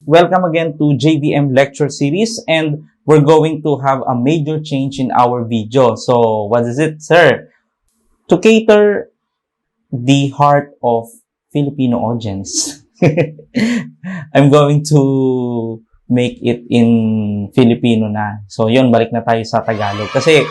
Welcome again to JVM lecture series, and we're going to have a major change in our video. So, what is it, sir? To cater the heart of Filipino audience, I'm going to make it in Filipino na. So, yun, balik na tayo sa Tagalog. Kasi,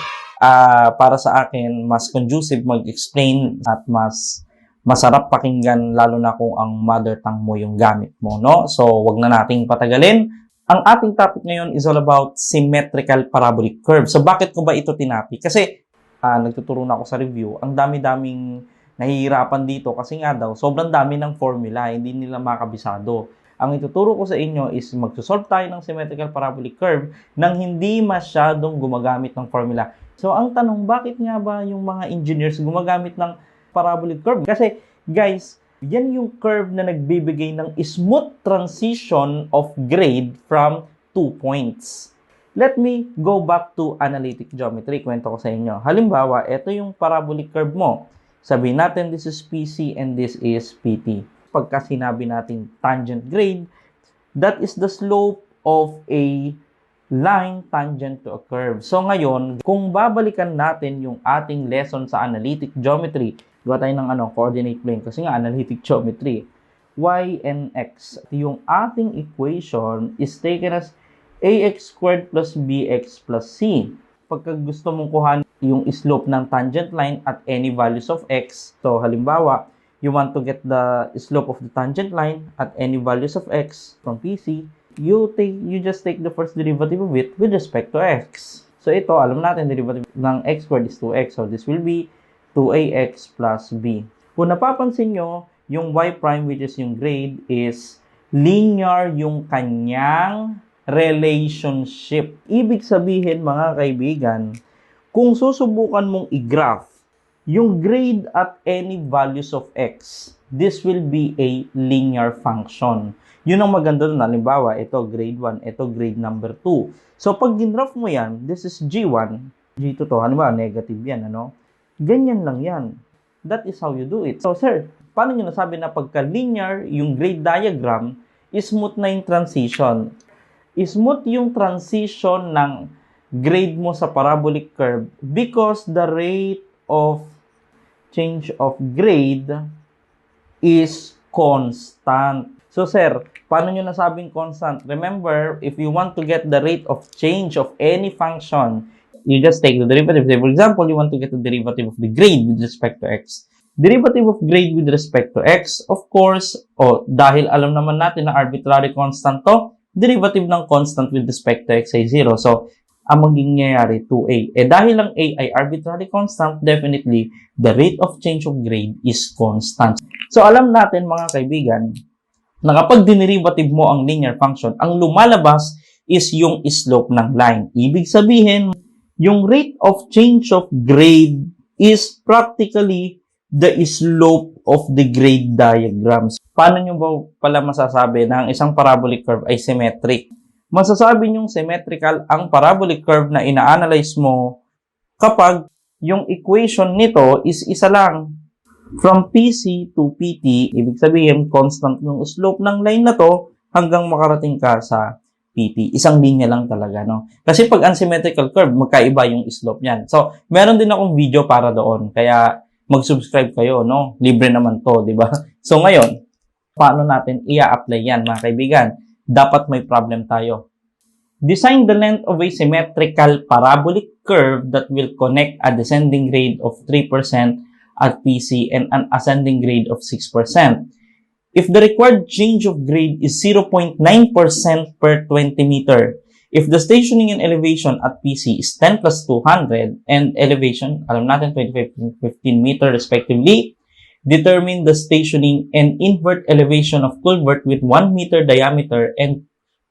para sa akin, mas conducive mag-explain at mas masarap pakinggan, lalo na kung ang mother tongue mo yung gamit mo, no? So, wag na nating patagalin. Ang ating topic ngayon is all about symmetrical parabolic curve. So, bakit ko ba ito tinapi? Kasi, nagtuturo na ako sa review, ang dami-daming nahihirapan dito kasi nga daw, sobrang dami ng formula, hindi nila makabisado. Ang ituturo ko sa inyo is magsosolve tayo ng symmetrical parabolic curve nang hindi masyadong gumagamit ng formula. So, ang tanong, bakit nga ba yung mga engineers gumagamit ng parabolic curve? Kasi, guys, yan yung curve na nagbibigay ng smooth transition of grade from 2 points. Let me go back to analytic geometry. Kwento ko sa inyo. Halimbawa, ito yung parabolic curve mo. Sabihin natin, this is PC and this is PT. Pagka sinabi natin tangent grade, that is the slope of a line tangent to a curve. So ngayon, kung babalikan natin yung ating lesson sa analytic geometry, gawa tayo ng coordinate plane kasi nga analytic geometry, y and x. Yung ating equation is taken as ax squared plus bx plus c. Pagka gusto mong kuhanin yung slope ng tangent line at any values of x, so halimbawa, you want to get the slope of the tangent line at any values of x from PC, you just take the first derivative of it with respect to x. So ito, alam natin, derivative ng x squared is 2x. So this will be 2ax plus b. Kung napapansin nyo, yung y prime, which is yung grade, is linear yung kanyang relationship. Ibig sabihin, mga kaibigan, kung susubukan mong i-graph yung grade at any values of x, this will be a linear function. Yun ang maganda doon. Halimbawa, ito grade 1, ito grade number 2. So, pag ginraph mo yan, this is G1, G2 to, halimbawa, negative yan, Ganyan lang yan. That is how you do it. So, sir, paano nyo nasabi na pagka-linear, yung grade diagram, smooth na yung transition? Smooth yung transition ng grade mo sa parabolic curve because the rate of change of grade is constant. So, sir, paano nyo nasabing constant? Remember, if you want to get the rate of change of any function, you just take the derivative. Say, for example, you want to get the derivative of the grade with respect to x. Derivative of grade with respect to x, of course, dahil alam naman natin na arbitrary constant to, derivative ng constant with respect to x ay 0. So, ang magiging nangyayari, 2a. Dahil lang a ay arbitrary constant, definitely, the rate of change of grade is constant. So, alam natin, mga kaibigan, na kapag dinerivative mo ang linear function, ang lumalabas is yung slope ng line. Ibig sabihin, yung rate of change of grade is practically the slope of the grade diagrams. Paano nyo ba pala masasabi na ang isang parabolic curve ay symmetric? Masasabi nyong symmetrical ang parabolic curve na ina-analyze mo kapag yung equation nito is isa lang. From PC to PT, ibig sabihin, constant yung slope ng line na to hanggang makarating ka sa PT. Isang linya lang talaga, no? Kasi pag unsymmetrical curve, magkaiba yung slope niyan. So, meron din akong video para doon. Kaya, mag-subscribe kayo, no? Libre naman to, di ba? So, ngayon, paano natin i-apply yan, mga kaibigan? Dapat may problem tayo. Design the length of a symmetrical parabolic curve that will connect a descending grade of 3% at PC and an ascending grade of 6%. If the required change of grade is 0.9% per 20 meter, if the stationing and elevation at PC is 10 plus 200 and elevation, alam natin 25 and 15 meter respectively, determine the stationing and invert elevation of culvert with 1 meter diameter and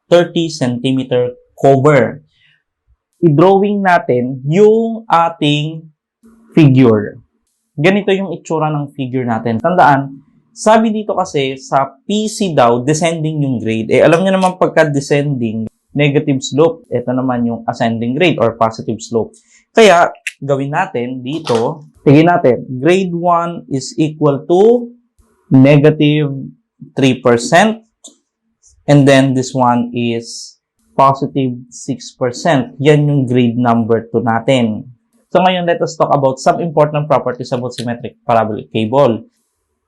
30 centimeter cover. I-drawing natin yung ating figure. Ganito yung itsura ng figure natin. Tandaan, sabi dito kasi sa PC daw, descending yung grade. Alam niyo naman pagka descending, negative slope. Ito naman yung ascending grade or positive slope. Kaya, gawin natin dito, tignan natin, grade 1 is equal to negative 3%. And then this one is positive 6%. Yan yung grade number 2 natin. So ngayon, let us talk about some important properties about symmetric parabolic cable.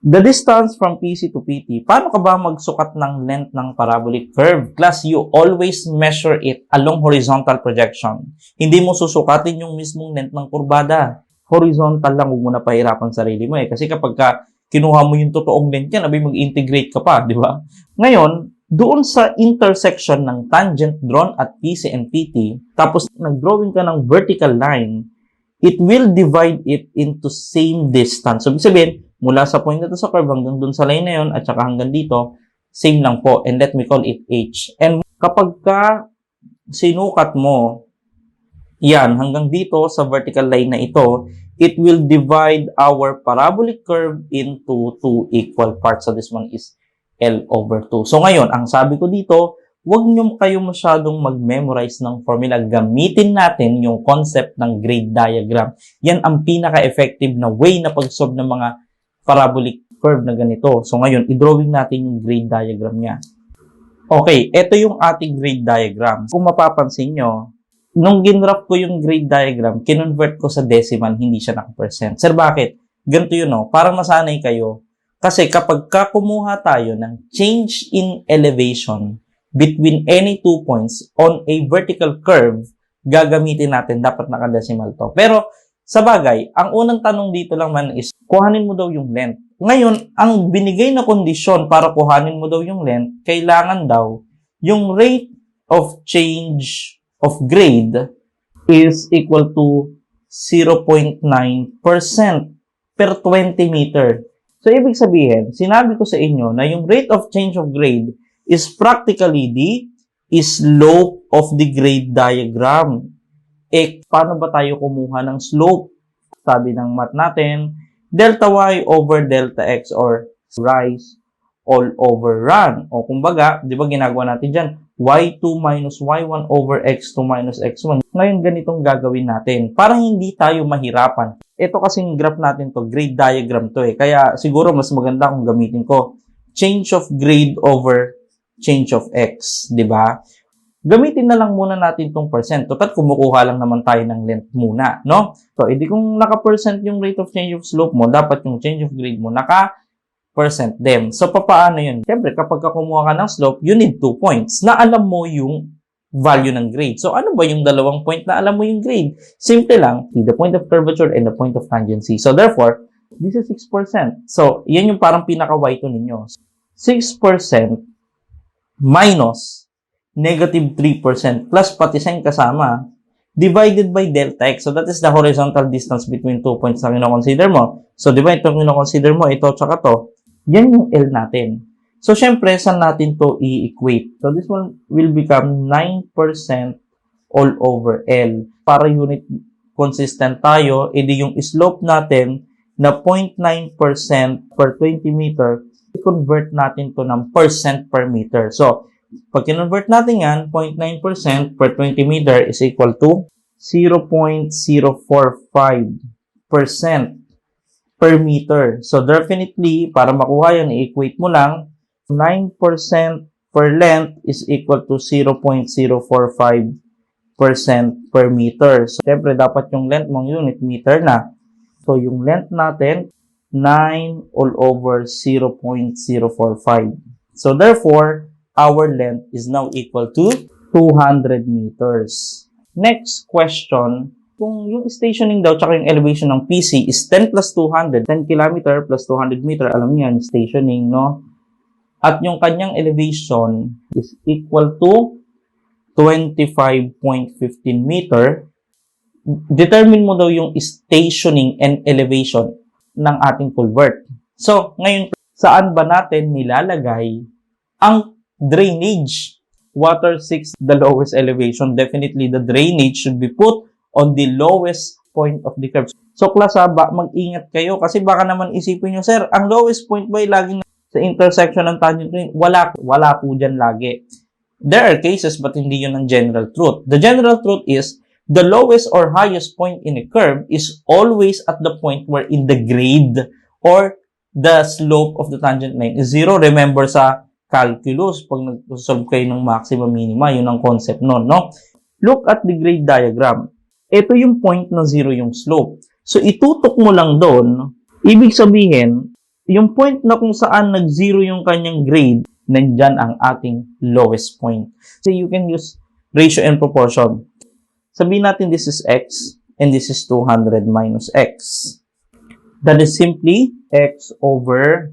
The distance from PC to PT. Paano ka ba magsukat ng length ng parabolic curve? Class, you always measure it along horizontal projection. Hindi mo susukatin yung mismong length ng kurbada. Horizontal lang, huwag mo na pahirapan sarili mo eh. Kasi kapag kinuha mo yung totoong length yan, abay mag-integrate ka pa, di ba? Ngayon, doon sa intersection ng tangent drawn at PC and PT, tapos nag-drawing ka ng vertical line, it will divide it into same distance. So, ibig sabihin, mula sa point na to sa curve hanggang dun sa line na yun at saka hanggang dito, same lang po. And let me call it H. And kapag ka sinukat mo, yan, hanggang dito sa vertical line na ito, it will divide our parabolic curve into two equal parts. So, this one is L over 2. So, ngayon, ang sabi ko dito, huwag nyo kayo masyadong mag-memorize ng formula. Gamitin natin yung concept ng grade diagram. Yan ang pinaka-effective na way na pag-solve ng mga parabolic curve na ganito. So, ngayon, i-drawing natin yung grade diagram niya. Okay, ito yung ating grade diagram. Kung mapapansin nyo, nung ginrap ko yung grade diagram, kinonvert ko sa decimal, hindi siya naka-percent. Sir, bakit? Ganito yun, no? Para masanay kayo. Kasi kapag kumuha tayo ng change in elevation between any 2 points on a vertical curve, gagamitin natin, dapat naka-decimal to. Pero, sa bagay, ang unang tanong dito lang man is, kuhanin mo daw yung length. Ngayon, ang binigay na kondisyon para kuhanin mo daw yung length, kailangan daw yung rate of change of grade is equal to 0.9% per 20 meter. So, ibig sabihin, sinabi ko sa inyo na yung rate of change of grade is practically the slope of the grade diagram. Paano ba tayo kumuha ng slope? Sabi ng math natin, delta y over delta x or rise all over run. O kumbaga, di ba ginagawa natin dyan? Y2 minus y1 over x2 minus x1. Ngayon, ganitong gagawin natin para hindi tayo mahirapan. Ito kasing graph natin to, grade diagram to eh. Kaya siguro mas maganda kung gamitin ko change of grade over change of x, di ba? Gamitin na lang muna natin itong percent. Total, kumukuha lang naman tayo ng length muna, no? So, edi kung naka-percent yung rate of change of slope mo, dapat yung change of grade mo naka-percent din. So, paano yun? Siyempre, kapag kumuha ka ng slope, you need 2 points na alam mo yung value ng grade. So, ano ba yung dalawang point na alam mo yung grade? Simple lang, the point of curvature and the point of tangency. So, therefore, this is 6%. So, yan yung parang pinaka-y2 ninyo. 6% minus negative 3% plus pati sign kasama divided by delta x. So, that is the horizontal distance between 2 points na kinoconsider mo. So, di ba itong kinoconsider mo, ito tsaka to, yan yung L natin. So, syempre, saan natin to i-equate? So, this one will become 9% all over L. Para unit consistent tayo, edi yung slope natin na 0.9% per 20 meter, i-convert natin to ng percent per meter. So, pag kinonvert natin yan, 0.9% per 20 meter is equal to 0.045% per meter. So, definitely, para makuha yan, i-equate mo lang, 9% per length is equal to 0.045% per meter. So, siyempre, dapat yung length mong unit meter na. So, yung length natin, 9 all over 0.045. So, therefore, our length is now equal to 200 meters. Next question, kung yung stationing daw tsaka yung elevation ng PC is 10 plus 200, 10 km plus 200 meter, alam niyo yan, stationing, no? At yung kanyang elevation is equal to 25.15 meter. Determine mo daw yung stationing and elevation ng ating culvert. So, ngayon, saan ba natin nilalagay ang drainage? Water seeks the lowest elevation. Definitely, the drainage should be put on the lowest point of the curve. So, class, mag-ingat kayo kasi baka naman isipin nyo, sir, ang lowest point ba ay laging sa intersection ng tangent line? Wala po dyan lagi. There are cases but hindi yun ang general truth. The general truth is the lowest or highest point in a curve is always at the point where in the grade or the slope of the tangent line is 0. Remember sa calculus pag nag-solve kayo ng maxima minima. Yun ang concept nun, no? Look at the grade diagram. Ito yung point na 0 yung slope. So, itutok mo lang doon. Ibig sabihin, yung point na kung saan nag-0 yung kanyang grade, nandyan ang ating lowest point. So, you can use ratio and proportion. Sabihin natin this is x and this is 200 minus x. That is simply x over,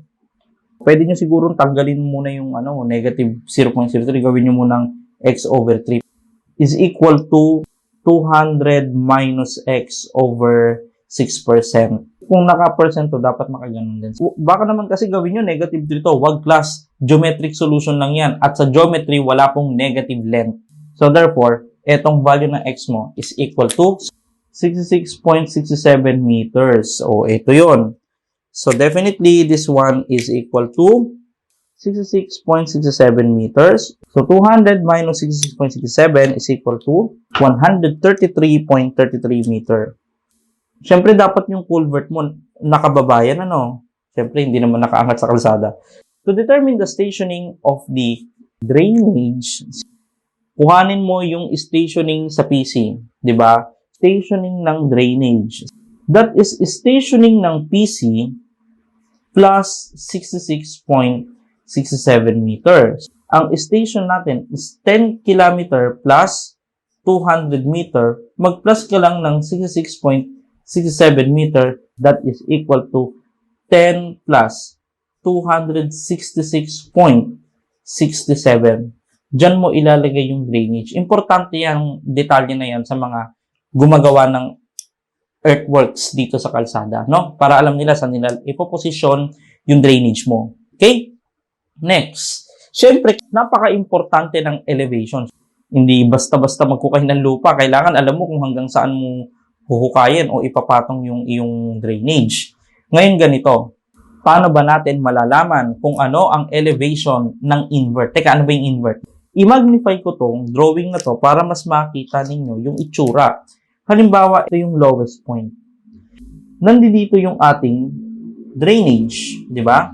pwede nyo siguro tanggalin muna yung negative 0.03, gawin nyo munang x over 3 is equal to 200 minus x over 6%. Kung naka-percent to, dapat makaganon din. Baka naman kasi gawin nyo negative 3 to. Wag class, geometric solution lang yan. At sa geometry, wala pong negative length. So therefore, etong value ng x mo is equal to 66.67 meters. O, ito yun. So definitely, this one is equal to 66.67 meters. So 200 minus 66.67 is equal to 133.33 meter. Siyempre, dapat yung culvert mo nakababayan, Siyempre, hindi naman nakaangat sa kalsada. To determine the stationing of the drainage, kuhanin mo yung stationing sa PC, di ba? Stationing ng drainage. That is stationing ng PC plus 66.67 meters. Ang station natin is 10 km plus 200 meter. Mag-plus ka lang ng 66.67 meter. That is equal to 10 plus 266.67. Diyan mo ilalagay yung drainage. Importante yung detalye na yan sa mga gumagawa ng earthworks dito sa kalsada, no? Para alam nila saan nila ipoposisyon yung drainage mo. Okay? Next. Siyempre, napaka-importante ng elevation. Hindi basta-basta magkukay ng lupa. Kailangan alam mo kung hanggang saan mo huhukayin o ipapatong yung iyong drainage. Ngayon ganito, paano ba natin malalaman kung ano ang elevation ng invert? Teka, ano ba yung invert? I-magnify ko tong drawing na to para mas makita ninyo yung itsura. Halimbawa, ito yung lowest point. Nandito yung ating drainage, di ba?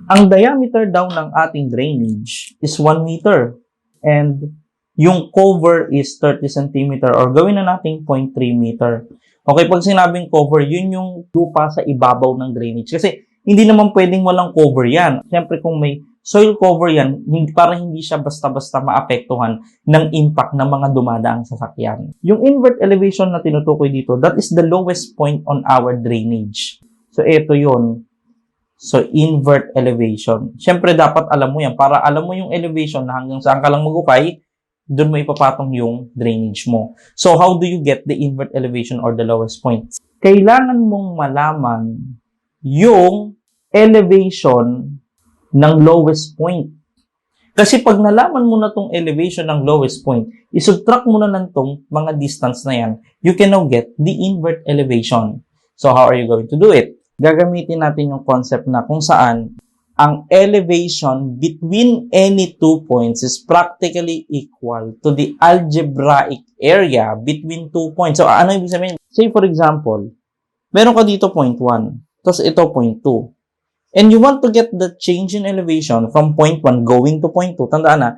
Ang diameter daw ng ating drainage is 1 meter. And yung cover is 30 cm or gawin na natin 0.3 meter. Okay, pag sinabing cover, yun yung lupa sa ibabaw ng drainage. Kasi hindi naman pwedeng walang cover yan. Siyempre kung may soil cover yan, para hindi siya basta-basta maapektuhan ng impact ng mga dumadaang sasakyan. Yung invert elevation na tinutukoy dito, that is the lowest point on our drainage. So, ito yun. So, invert elevation. Siyempre, dapat alam mo yan. Para alam mo yung elevation na hanggang saan ka lang mag-ukay, doon mo ipapatong yung drainage mo. So, how do you get the invert elevation or the lowest point? Kailangan mong malaman yung elevation ng lowest point. Kasi pag nalaman mo na tong elevation ng lowest point, isubtract mo na lang tong mga distance na yan, you can now get the invert elevation. So, how are you going to do it? Gagamitin natin yung concept na kung saan ang elevation between any two points is practically equal to the algebraic area between 2 points. So, ano ibig sabihin? Say, for example, meron ka dito point 1, tapos ito point 2. And you want to get the change in elevation from point 1 going to point 2. Tandaan na,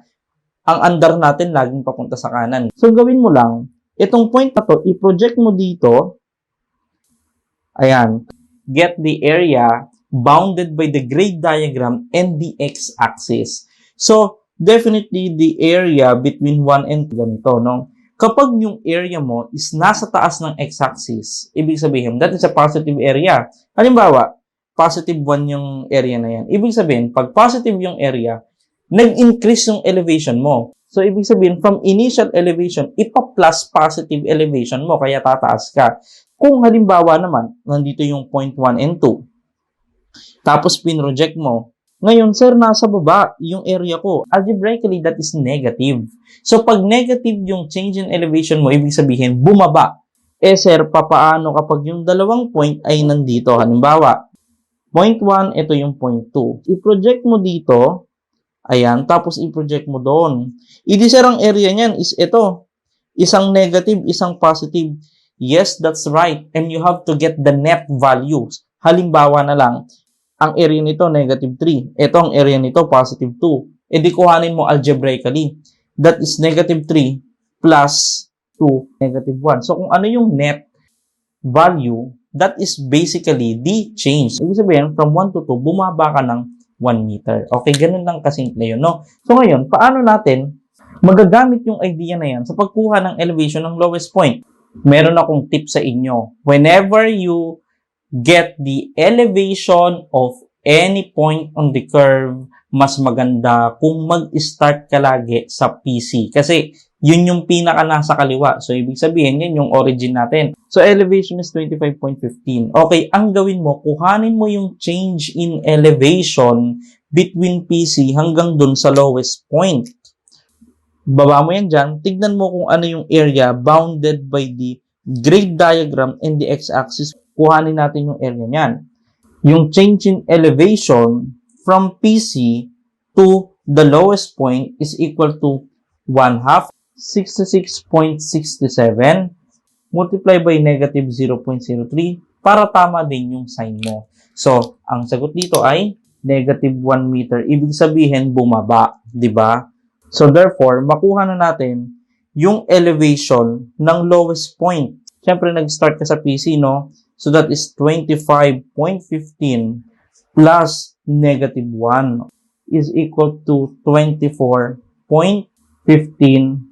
ang andar natin laging papunta sa kanan. So, gawin mo lang, itong point na to, i-project mo dito. Ayan. Get the area bounded by the grade diagram and the x-axis. So, definitely the area between 1 and 2 ganito, no? Kapag yung area mo is nasa taas ng x-axis, ibig sabihin, that is a positive area. Halimbawa, positive 1 yung area na yan. Ibig sabihin, pag positive yung area, nag-increase yung elevation mo. So, ibig sabihin, from initial elevation, ipa-plus positive elevation mo, kaya tataas ka. Kung halimbawa naman, nandito yung point 1 and 2, tapos pinroject mo, ngayon, sir, nasa baba yung area ko. Algebraically, that is negative. So, pag negative yung change in elevation mo, ibig sabihin, bumaba. Eh, sir, papaano kapag yung dalawang point ay nandito? Halimbawa, point 1, ito yung point 2. I-project mo dito, ayan, tapos i-project mo doon. Idi, sir, ang area niyan is ito. Isang negative, isang positive. Yes, that's right. And you have to get the net values. Halimbawa na lang, Ang area nito, negative 3. Ito ang area nito, positive 2. E di kuhanin mo algebraically. That is negative 3 plus 2, negative 1. So, kung ano yung net value, that is basically the change. Ibig sabihin, from 1 to 2, bumaba ka ng 1 meter. Okay, ganun lang kasimple yun, no? So, ngayon, paano natin magagamit yung idea na yan sa pagkuha ng elevation ng lowest point? Meron akong tip sa inyo. Whenever you get the elevation of any point on the curve, mas maganda kung mag-start ka lagi sa PC. Kasi, yun yung pinaka nasa kaliwa. So, ibig sabihin, yun yung origin natin. So, elevation is 25.15. Okay, ang gawin mo, kuhanin mo yung change in elevation between PC hanggang dun sa lowest point. Baba mo yan dyan, tignan mo kung ano yung area bounded by the grade diagram and the x-axis. Kuhanin natin yung area niyan. Yung change in elevation from PC to the lowest point is equal to 1/2, 66.67 multiply by negative 0.03 para tama din yung sign mo. So, ang sagot dito ay negative 1 meter. Ibig sabihin, bumaba. Diba? So, therefore, makuha na natin yung elevation ng lowest point. Siyempre, nag-start ka sa PC, no? So, that is 25.15 plus negative 1 is equal to 24.15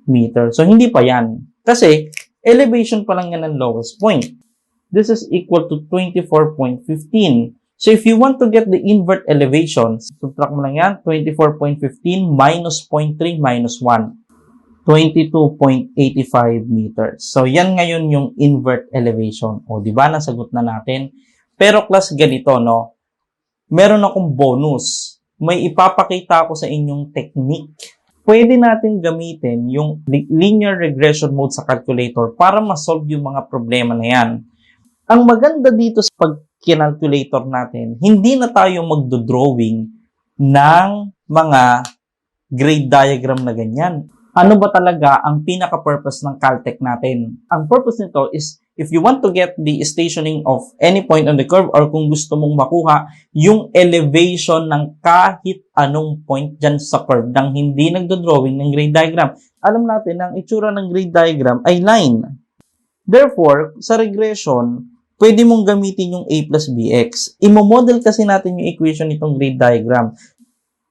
meters. So, hindi pa yan. Kasi, elevation pa lang yan ng lowest point. This is equal to 24.15. So, if you want to get the invert elevation, subtract mo lang yan, 24.15 minus 0.3 minus 1. 22.85 meters. So, yan ngayon yung invert elevation. O, di ba? Nasagot na natin. Pero, class, ganito, no? Meron akong bonus. May ipapakita ako sa inyong technique. Pwede natin gamitin yung linear regression mode sa calculator para ma-solve yung mga problema na yan. Ang maganda dito sa pag-calculator natin, hindi na tayo magdo-drawing ng mga grade diagram na ganyan. Ano ba talaga ang pinaka-purpose ng Caltech natin? Ang purpose nito is if you want to get the stationing of any point on the curve or kung gusto mong makuha yung elevation ng kahit anong point dyan sa curve nang hindi nagdo-drawing ng grade diagram. Alam natin na ang itsura ng grade diagram ay line. Therefore, sa regression, pwede mong gamitin yung a plus bx. Imo-model kasi natin yung equation nitong grade diagram.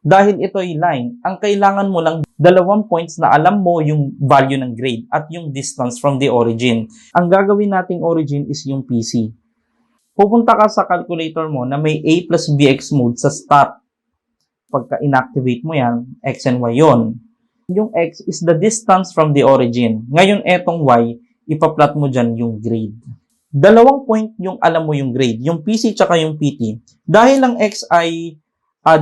Dahil ito ay line, ang kailangan mo lang 2 points na alam mo yung value ng grade at yung distance from the origin. Ang gagawin nating origin is yung PC. Pupunta ka sa calculator mo na may a plus bx mode sa start. Pagka inactivate mo yan, x and y yon. Yung x is the distance from the origin. Ngayon, etong y, ipa-plot mo dyan yung grade. 2 point yung alam mo yung grade, yung PC tsaka yung PT. Dahil ang x ay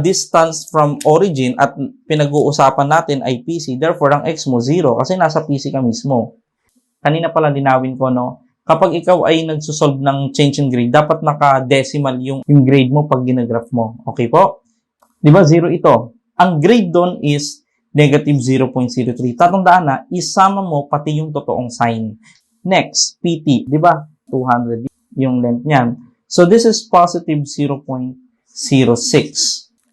distance from origin at pinag-uusapan natin ay PC, therefore ang x mo 0 kasi nasa PC ka mismo. Kanina pala dinawin ko, no? Kapag ikaw ay nagsusolve ng change in grade, dapat naka-decimal yung grade mo pag ginagraph mo. Okay po? Di ba 0 ito? Ang grade doon is negative 0.03. Tatandaan na, isama mo pati yung totoong sign. Next, PT. Di ba? 200 yung length niyan. So this is positive 0.06.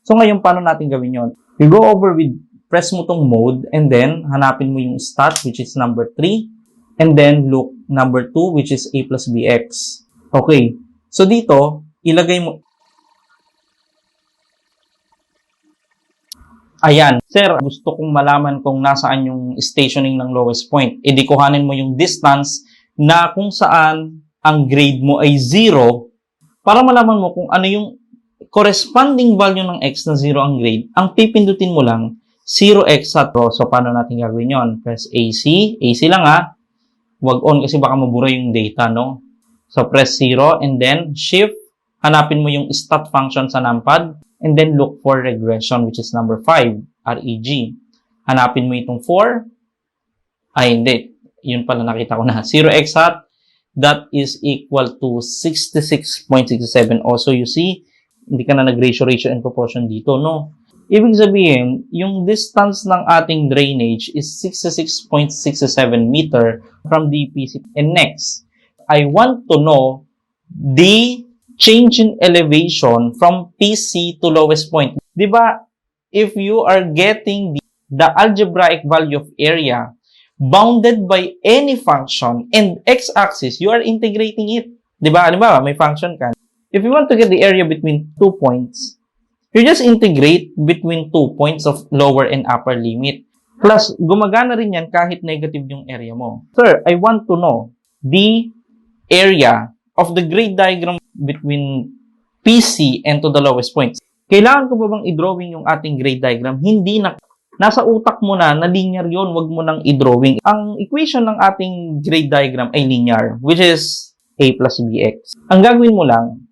So, ngayon, paano natin gawin yon? You go over with, press mo tong mode, and then, hanapin mo yung start, which is number 3, and then, look, number 2, which is a plus bx. Okay. So, dito, ilagay mo. Ayan. Sir, gusto kong malaman kung nasaan yung stationing ng lowest point. E di kuhanin mo yung distance na kung saan ang grade mo ay 0 para malaman mo kung ano yung corresponding value ng x na 0 ang grade, ang pipindutin mo lang 0x at row. So, paano natin gagawin yon? Press AC. AC lang ha. Huwag on kasi baka mabura yung data, no? So, press 0 and then shift. Hanapin mo yung stat function sa numpad and then look for regression which is number 5, reg. Hanapin mo itong 4. Ay, hindi. Yun pala nakita ko na. 0x hat, that is equal to 66.67. Also, you see, hindi ka na nag-ratio and proportion dito, no? Ibig sabihin, yung distance ng ating drainage is 66.67 meter from the PC. And next, I want to know the change in elevation from PC to lowest point. Di ba, if you are getting the algebraic value of area bounded by any function and x-axis, you are integrating it. Di ba? Halimbawa, may function ka. If you want to get the area between 2 points, you just integrate between 2 points of lower and upper limit. Plus, gumagana rin yan kahit negative yung area mo. Sir, I want to know the area of the grade diagram between PC and to the lowest point. Kailangan ko ba bang i-drawing yung ating grade diagram? Hindi na. Nasa utak mo na linear yon, wag mo nang i-drawing. Ang equation ng ating grade diagram ay linear, which is a plus bx. Ang gagawin mo lang,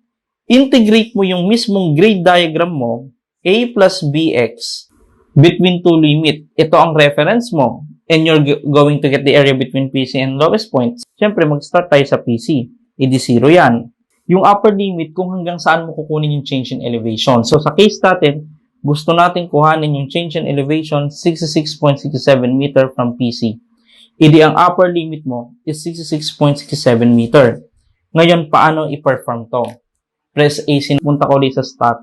integrate mo yung mismong grade diagram mo, a plus bx, between two limit. Ito ang reference mo, and you're going to get the area between PC and lowest point. Siyempre, mag-start tayo sa PC. Edi 0 yan. Yung upper limit, kung hanggang saan mo kukunin yung change in elevation. So, sa case natin, gusto natin kuhanin yung change in elevation 66.67 meter from PC. Edi ang upper limit mo is 66.67 meter. Ngayon, paano i-perform to? Press A, punta ko ulit sa stat.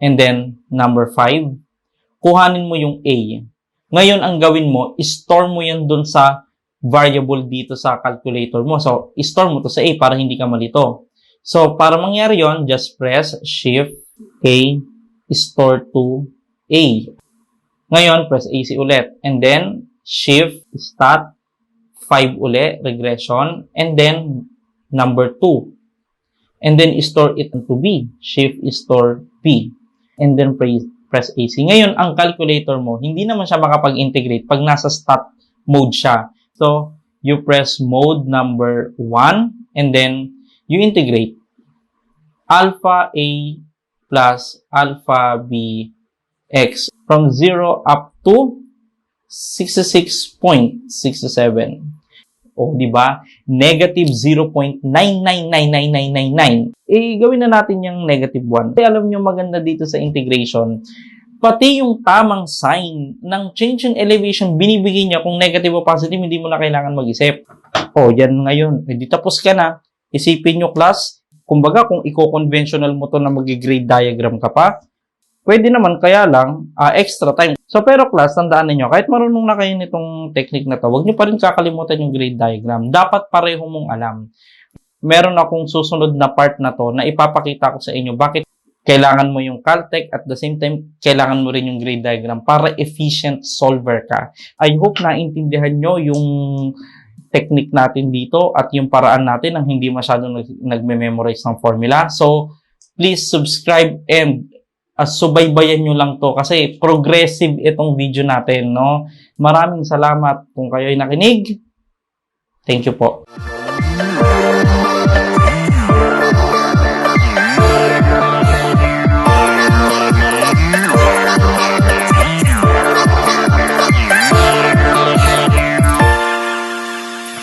And then, number 5. Kuhanin mo yung A. Ngayon, ang gawin mo, store mo yan dun sa variable dito sa calculator mo. So, store mo to sa A para hindi ka malito. So, para mangyari yon, just press Shift A, store to A. Ngayon, press AC ulit. And then, Shift, Stat, 5 ulit, regression. And then, number 2. And then, store it to B. Shift, store B. And then, press AC. Ngayon, ang calculator mo, hindi naman siya makapag-integrate pag nasa stat mode siya. So, you press mode number 1 and then you integrate alpha A plus alpha B x from 0 up to 66.67. O, di ba? Negative 0.999999. Gawin na natin yung negative 1. Kasi alam nyo maganda dito sa integration, pati yung tamang sign ng change in elevation, binibigay niya kung negative o positive, hindi mo na kailangan mag-isip. O, yan ngayon. Di tapos ka na. Isipin nyo, class, kumbaga kung i-conventional mo to na mag-grade diagram ka pa, pwede naman, kaya lang, extra time. So, pero class, tandaan niyo, kahit marunong na kayo nitong technique na to, huwag nyo pa rin kakalimutan yung grade diagram. Dapat pareho mong alam. Meron akong susunod na part na to na ipapakita ko sa inyo bakit kailangan mo yung Caltech at the same time, kailangan mo rin yung grade diagram para efficient solver ka. I hope naintindihan nyo yung technique natin dito at yung paraan natin ang hindi masyadong nagme-memorize ng formula. So, please subscribe and subaybayan nyo lang to kasi progressive itong video natin, no? Maraming salamat kung kayo ay nakinig. Thank you po.